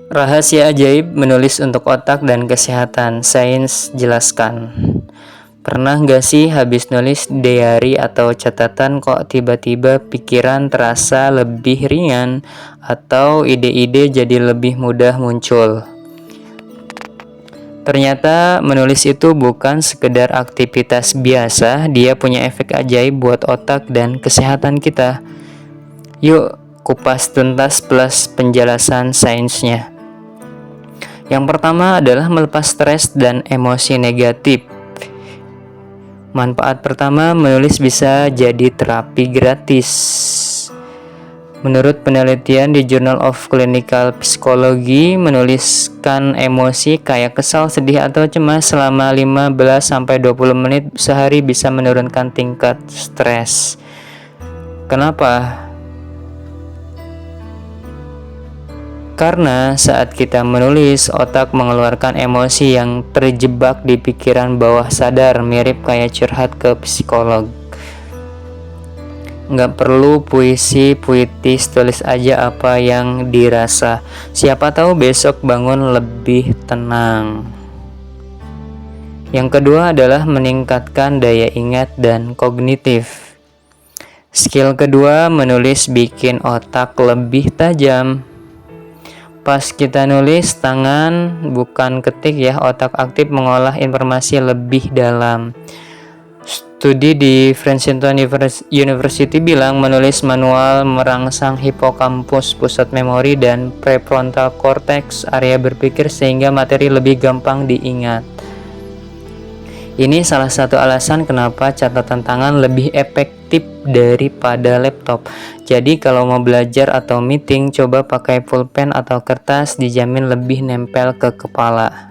Rahasia ajaib menulis untuk otak dan kesehatan, sains jelaskan. Pernah nggak sih habis nulis diary atau catatan kok tiba-tiba pikiran terasa lebih ringan atau ide-ide jadi lebih mudah muncul? Ternyata menulis itu bukan sekedar aktivitas biasa, dia punya efek ajaib buat otak dan kesehatan kita. Yuk, kupas tuntas plus penjelasan sainsnya. Yang pertama adalah melepas stres dan emosi negatif. Manfaat pertama, menulis bisa jadi terapi gratis. Menurut penelitian di Journal of Clinical Psychology, menuliskan emosi kayak kesal, sedih, atau cemas selama 15-20 menit sehari bisa menurunkan tingkat stres. Kenapa? Karena saat kita menulis, otak mengeluarkan emosi yang terjebak di pikiran bawah sadar, mirip kayak curhat ke psikolog. Nggak perlu puitis, tulis aja apa yang dirasa. Siapa tahu besok bangun lebih tenang. Yang kedua adalah meningkatkan daya ingat dan kognitif. Skill kedua, menulis bikin otak lebih tajam. Pas kita nulis, tangan bukan ketik ya, otak aktif mengolah informasi lebih dalam. Studi di Princeton University bilang menulis manual merangsang hipokampus, pusat memori, dan prefrontal cortex, area berpikir, sehingga materi lebih gampang diingat. Ini salah satu alasan kenapa catatan tangan lebih efektif daripada laptop. Jadi kalau mau belajar atau meeting, coba pakai pulpen atau kertas, dijamin lebih nempel ke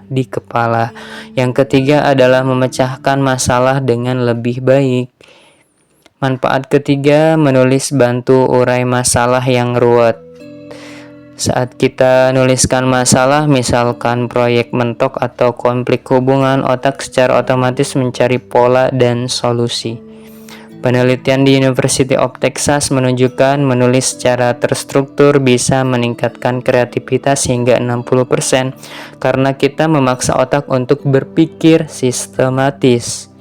di kepala. Yang ketiga adalah memecahkan masalah dengan lebih baik. Manfaat ketiga, menulis bantu urai masalah yang ruwet. Saat kita nuliskan masalah, misalkan proyek mentok atau konflik hubungan, otak secara otomatis mencari pola dan solusi. Penelitian di University of Texas menunjukkan menulis secara terstruktur bisa meningkatkan kreativitas hingga 60% karena kita memaksa otak untuk berpikir sistematis.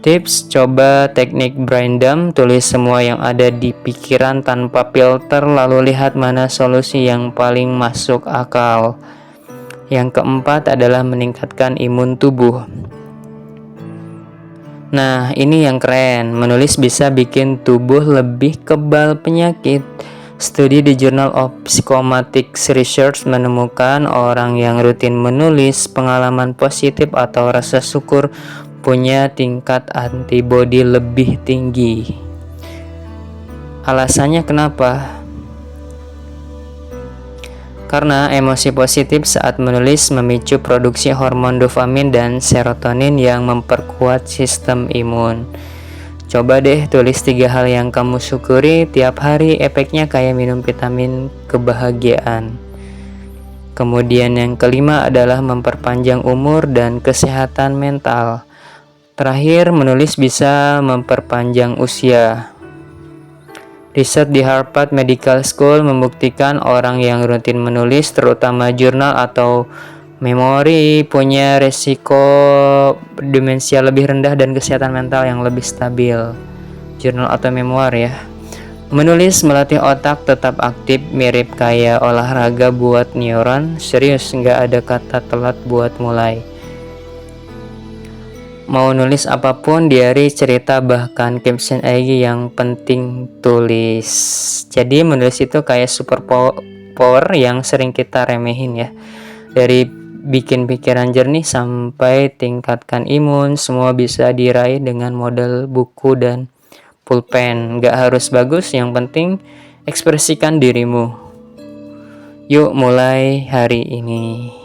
Tips, coba teknik brain dump, tulis semua yang ada di pikiran tanpa filter, lalu lihat mana solusi yang paling masuk akal. Yang keempat adalah meningkatkan imun tubuh. Nah, ini yang keren, menulis bisa bikin tubuh lebih kebal penyakit. Studi di Journal of Psychosomatic Research menemukan orang yang rutin menulis pengalaman positif atau rasa syukur punya tingkat antibodi lebih tinggi. Alasannya kenapa? Karena emosi positif saat menulis memicu produksi hormon dopamin dan serotonin yang memperkuat sistem imun. Coba deh tulis 3 hal yang kamu syukuri tiap hari, efeknya kayak minum vitamin kebahagiaan. Kemudian yang kelima adalah memperpanjang umur dan kesehatan mental. Terakhir, menulis bisa memperpanjang usia. Riset di Harvard Medical School membuktikan orang yang rutin menulis, terutama jurnal atau memori, punya resiko demensia lebih rendah dan kesehatan mental yang lebih stabil. Jurnal atau memoir ya. Menulis melatih otak tetap aktif, mirip kayak olahraga buat neuron. Serius, nggak ada kata telat buat mulai. Mau nulis apapun, diary, cerita, bahkan caption IG, yang penting tulis. Jadi menulis itu kayak super power yang sering kita remehin ya. Dari bikin pikiran jernih sampai tingkatkan imun, semua bisa diraih dengan model buku dan pulpen. Gak harus bagus, yang penting ekspresikan dirimu. Yuk mulai hari ini.